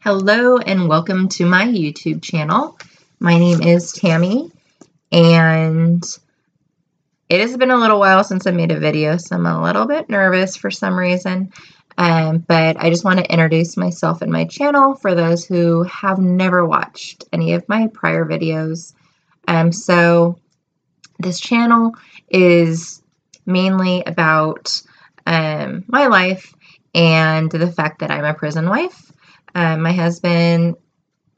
Hello and welcome to my YouTube channel. My name is Tammy and it has been a little while since I made a video, so I'm a little bit nervous for some reason. But I just want to introduce myself and my channel for those who have never watched any of my prior videos. So this channel is mainly about my life and the fact that I'm a prison wife. My husband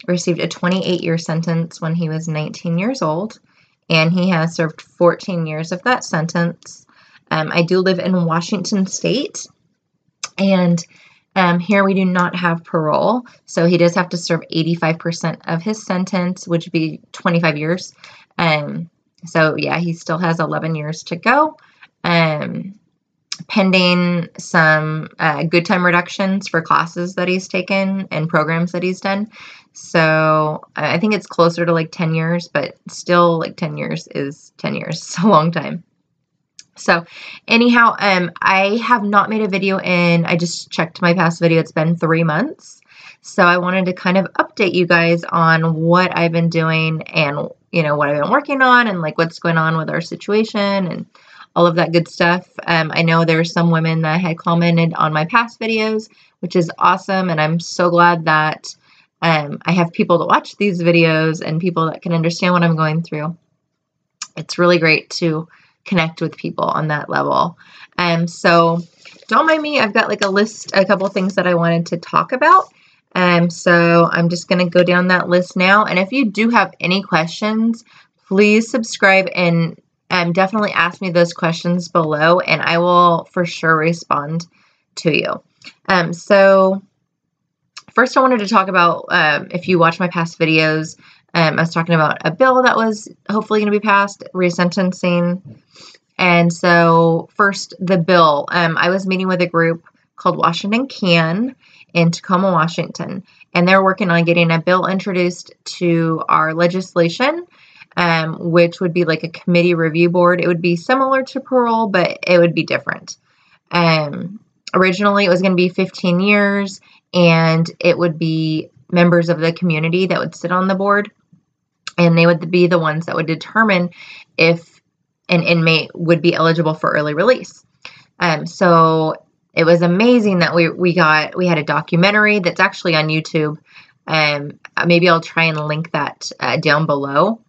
received a 28-year sentence when he was 19 years old, and he has served 14 years of that sentence. I do live in Washington State, and here we do not have parole, so he does have to serve 85% of his sentence, which would be 25 years. So yeah, he still has 11 years to go. Pending some good time reductions for classes that he's taken and programs that he's done. So I think it's closer to like 10 years, but still like 10 years is 10 years. It's a long time. So anyhow, I have not made a video I just checked my past video. It's been 3 months. So I wanted to kind of update you guys on what I've been doing and, you know, what I've been working on and like what's going on with our situation and all of that good stuff. I know there's some women that had commented on my past videos, which is awesome. And I'm so glad that I have people to watch these videos and people that can understand what I'm going through. It's really great to connect with people on that level. So don't mind me. I've got like a couple things that I wanted to talk about. So I'm just going to go down that list now. And if you do have any questions, please subscribe and definitely ask me those questions below, and I will for sure respond to you. So first I wanted to talk about, if you watch my past videos, I was talking about a bill that was hopefully going to be passed, resentencing. And so first, the bill. I was meeting with a group called Washington Can in Tacoma, Washington, and they're working on getting a bill introduced to our legislation, which would be like a committee review board. It would be similar to parole, but it would be different. Originally, it was going to be 15 years, and it would be members of the community that would sit on the board, and they would be the ones that would determine if an inmate would be eligible for early release. So it was amazing that we had a documentary that's actually on YouTube. Maybe I'll try and link that down below.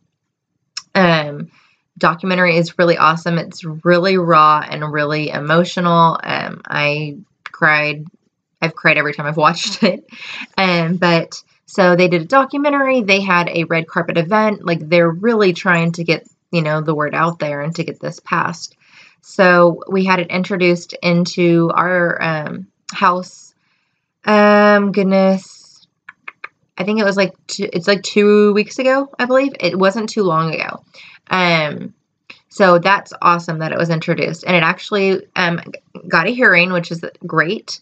Documentary is really awesome. It's really raw and really emotional. I've cried every time I've watched it. But so they did a documentary. They had a red carpet event. Like they're really trying to get, you know, the word out there and to get this passed. So we had it introduced into our house. Goodness. I think it was like it's like 2 weeks ago, I believe. It wasn't too long ago. So that's awesome that it was introduced. And it actually got a hearing, which is great,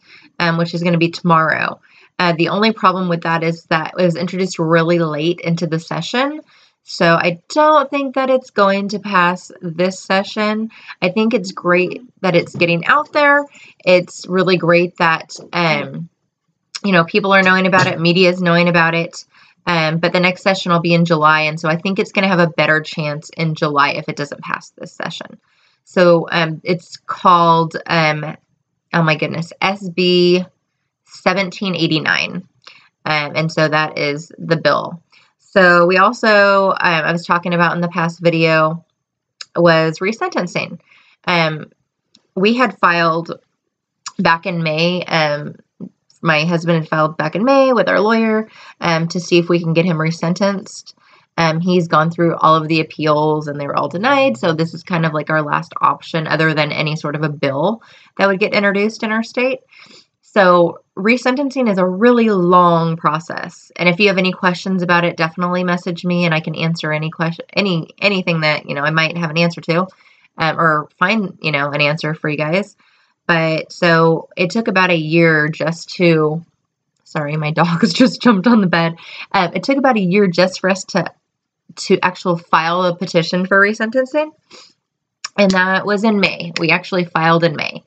which is going to be tomorrow. The only problem with that is that it was introduced really late into the session. So I don't think that it's going to pass this session. I think it's great that it's getting out there. It's really great that you know, people are knowing about it, media is knowing about it, but the next session will be in July, and so I think it's going to have a better chance in July if it doesn't pass this session. So it's called, oh my goodness, SB 1789, and so that is the bill. So we also, I was talking about in the past video, was resentencing. We had filed back in May, my husband had filed back in May with our lawyer to see if we can get him resentenced. He's gone through all of the appeals and they were all denied. So this is kind of like our last option other than any sort of a bill that would get introduced in our state. So resentencing is a really long process. And if you have any questions about it, definitely message me and I can answer any question, anything that, you know, I might have an answer to, or find, you know, an answer for you guys. But so it took about a year just to, sorry, my dog has just jumped on the bed. It took about a year just for us to actually file a petition for resentencing. And that was in May. We actually filed in May.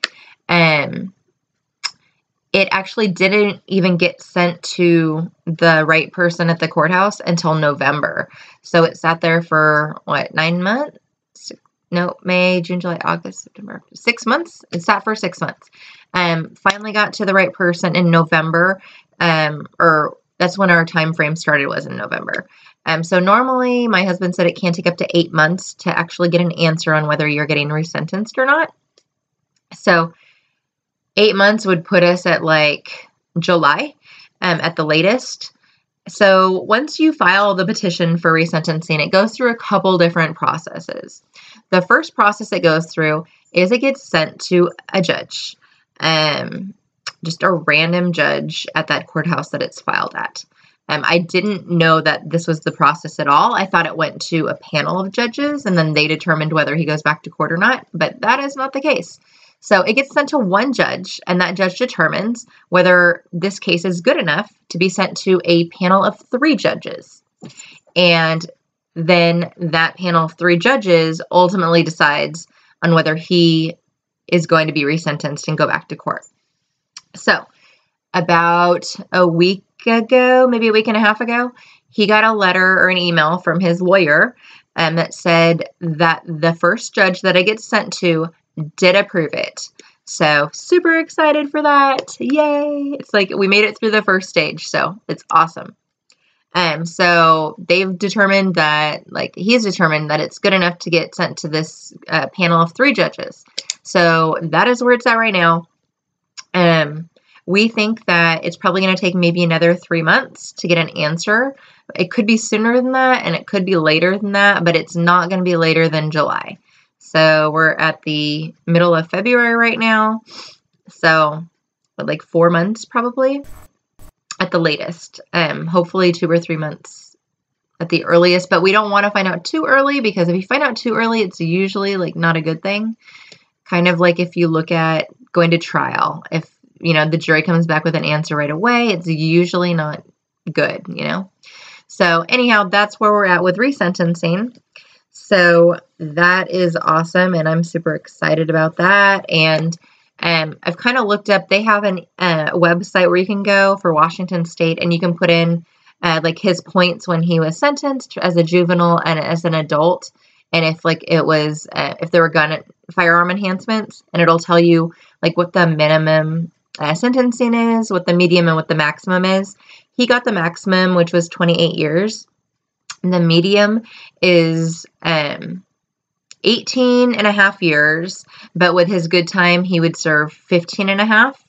it actually didn't even get sent to the right person at the courthouse until November. So it sat there for, what, 9 months? No, May, June, July, August, September, 6 months. It sat for 6 months. Finally got to the right person in November, or that's when our time frame started, was in November. So normally my husband said it can take up to 8 months to actually get an answer on whether you're getting resentenced or not. So 8 months would put us at like July, at the latest. So once you file the petition for resentencing, it goes through a couple different processes. The first process it goes through is it gets sent to a judge, just a random judge at that courthouse that it's filed at. I didn't know that this was the process at all. I thought it went to a panel of judges and then they determined whether he goes back to court or not, but that is not the case. So it gets sent to one judge, and that judge determines whether this case is good enough to be sent to a panel of 3 judges. And then that panel of 3 judges ultimately decides on whether he is going to be resentenced and go back to court. So about a week ago, maybe a week and a half ago, he got a letter or an email from his lawyer that said that the first judge that it gets sent to did approve it. So super excited for that. Yay. It's like we made it through the first stage. So it's awesome. So they've determined that, like, he's determined that it's good enough to get sent to this panel of 3 judges. So that is where it's at right now. We think that it's probably going to take maybe another 3 months to get an answer. It could be sooner than that, and it could be later than that, but it's not going to be later than July. So we're at the middle of February right now. So like 4 months probably at the latest. Hopefully 2 or 3 months at the earliest, but we don't want to find out too early, because if you find out too early, it's usually like not a good thing. Kind of like if you look at going to trial, if the jury comes back with an answer right away, it's usually not good, So anyhow, that's where we're at with resentencing. So that is awesome, and I'm super excited about that. And I've kind of looked up, they have a website where you can go for Washington State, and you can put in like his points when he was sentenced as a juvenile and as an adult, and if like it was if there were firearm enhancements, and it'll tell you like what the minimum sentencing is, what the medium and what the maximum is. He got the maximum, which was 28 years. The medium is 18 and a half years, but with his good time, he would serve 15 and a half.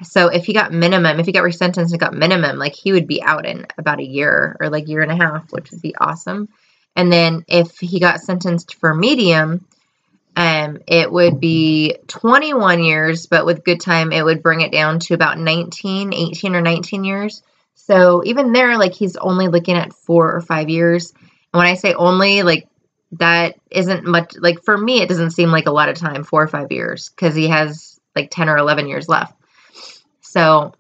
So if he got resentenced and got minimum, like he would be out in about a year or like year and a half, which would be awesome. And then if he got sentenced for medium, it would be 21 years, but with good time, it would bring it down to about 18 or 19 years. So even there, like he's only looking at 4 or 5 years. And when I say only, like that isn't much, like for me, it doesn't seem like a lot of time, 4 or 5 years, because he has like 10 or 11 years left. So,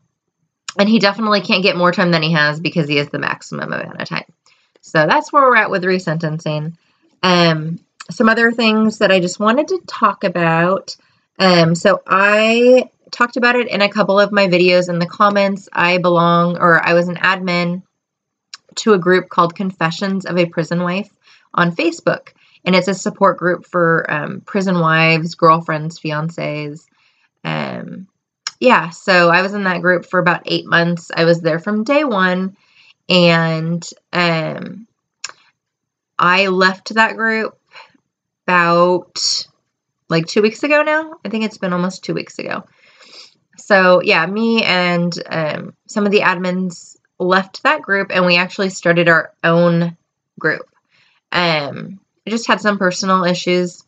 and he definitely can't get more time than he has because he has the maximum amount of time. So that's where we're at with resentencing. Some other things that I just wanted to talk about. So I talked about it in a couple of my videos in the comments. I was an admin to a group called Confessions of a Prison Wife on Facebook. And it's a support group for prison wives, girlfriends, fiancés. Yeah, so I was in that group for about 8 months. I was there from day one. And I left that group about like 2 weeks ago now. I think it's been almost 2 weeks ago. So yeah, me and some of the admins left that group, and we actually started our own group. I just had some personal issues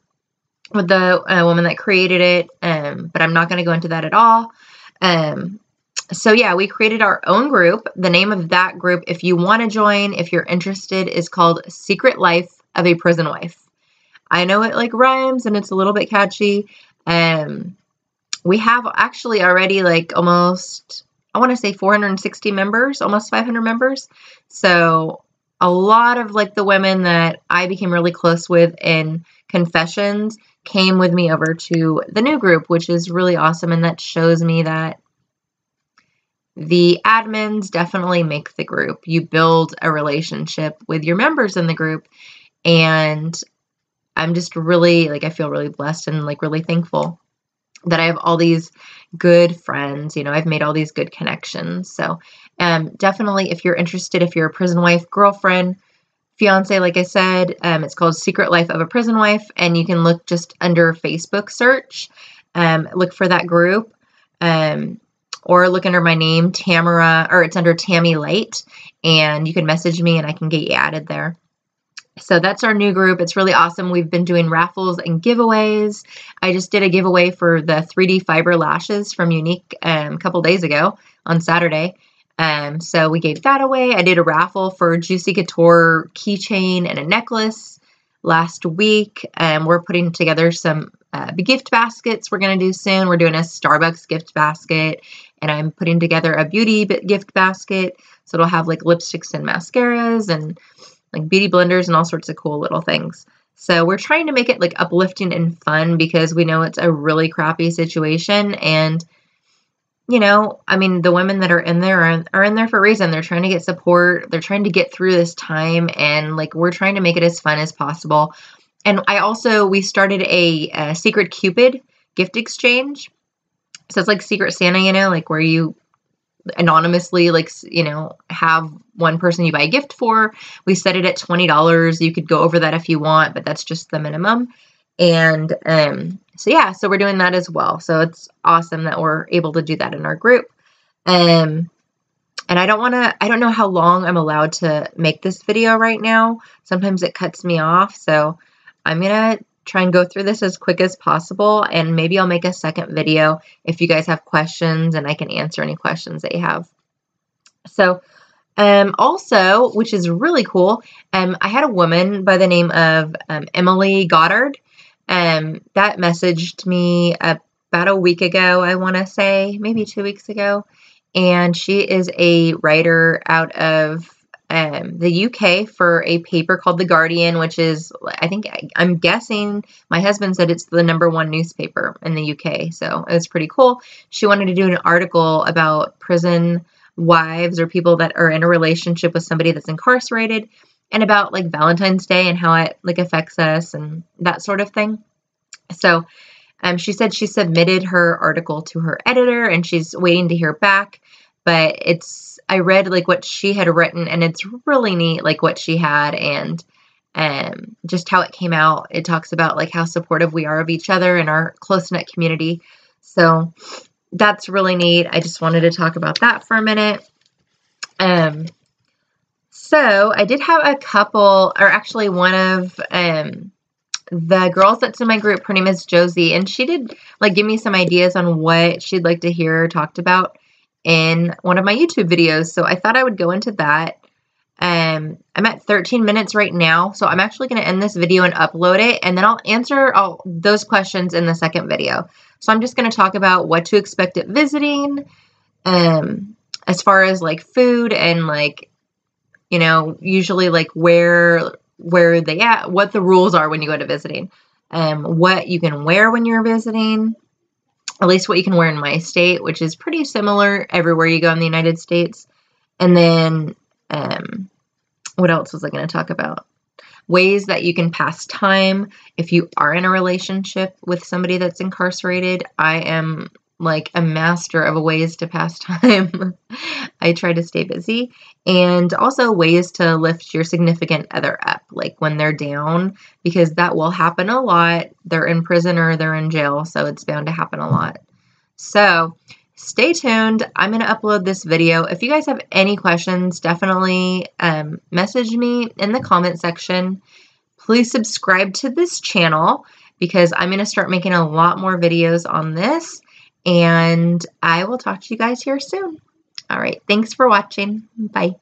with the woman that created it, but I'm not going to go into that at all. So yeah, we created our own group. The name of that group, if you want to join, if you're interested, is called Secret Life of a Prison Wife. I know it like rhymes and it's a little bit catchy. We have actually already like almost, I want to say 460 members, almost 500 members. So a lot of like the women that I became really close with in Confessions came with me over to the new group, which is really awesome. And that shows me that The admins definitely make the group. You build a relationship with your members in the group, and I'm just really, like, I feel really blessed and, like, really thankful that I have all these good friends. You know, I've made all these good connections. So, definitely, if you're interested, if you're a prison wife, girlfriend, fiance, like I said, it's called Secret Life of a Prison Wife, and you can look just under Facebook search, look for that group, or look under my name, Tamara, or it's under Tammy Light, and you can message me and I can get you added there. So that's our new group. It's really awesome. We've been doing raffles and giveaways. I just did a giveaway for the 3D fiber lashes from Younique a couple days ago on Saturday. So we gave that away. I did a raffle for Juicy Couture keychain and a necklace last week. We're putting together some gift baskets we're going to do soon. We're doing a Starbucks gift basket, and I'm putting together a beauty gift basket. So it'll have like lipsticks and mascaras and like beauty blenders and all sorts of cool little things. So we're trying to make it like uplifting and fun because we know it's a really crappy situation. And, you know, I mean, the women that are in there are in there for a reason. They're trying to get support. They're trying to get through this time. And like, we're trying to make it as fun as possible. And we started a Secret Cupid gift exchange. So it's like Secret Santa, you know, like where you anonymously, like, you know, have one person you buy a gift for. We set it at $20. You could go over that if you want, but that's just the minimum. And so we're doing that as well. So it's awesome that we're able to do that in our group. And I don't know how long I'm allowed to make this video right now. Sometimes it cuts me off. So I'm going to try and go through this as quick as possible, and maybe I'll make a second video if you guys have questions and I can answer any questions that you have. So also, which is really cool, I had a woman by the name of Emily Goddard that messaged me about a week ago, I want to say, maybe 2 weeks ago, and she is a writer out of the UK for a paper called The Guardian, which is, I'm guessing, my husband said it's the #1 newspaper in the UK. So it was pretty cool. She wanted to do an article about prison wives or people that are in a relationship with somebody that's incarcerated, and about like Valentine's Day and how it like affects us and that sort of thing. So she said she submitted her article to her editor and she's waiting to hear back. But I read like what she had written, and it's really neat, like what she had and just how it came out. It talks about like how supportive we are of each other in our close-knit community. So that's really neat. I just wanted to talk about that for a minute. So I did have a couple, or actually one of the girls that's in my group, her name is Josie, and she did like give me some ideas on what she'd like to hear talked about in one of my YouTube videos. So I thought I would go into that. I'm at 13 minutes right now, so I'm actually going to end this video and upload it, and then I'll answer all those questions in the second video. So I'm just going to talk about what to expect at visiting, as far as like food and like, you know, usually like where they at, what the rules are when you go to visiting, what you can wear when you're visiting, at least what you can wear in my state, which is pretty similar everywhere you go in the United States. And then, what else was I going to talk about? Ways that you can pass time if you are in a relationship with somebody that's incarcerated. I am like a master of ways to pass time. I try to stay busy. And also ways to lift your significant other up, like when they're down, because that will happen a lot. They're in prison or they're in jail, so it's bound to happen a lot. So stay tuned. I'm going to upload this video. If you guys have any questions, definitely message me in the comment section. Please subscribe to this channel because I'm going to start making a lot more videos on this. And I will talk to you guys here soon. All right. Thanks for watching. Bye.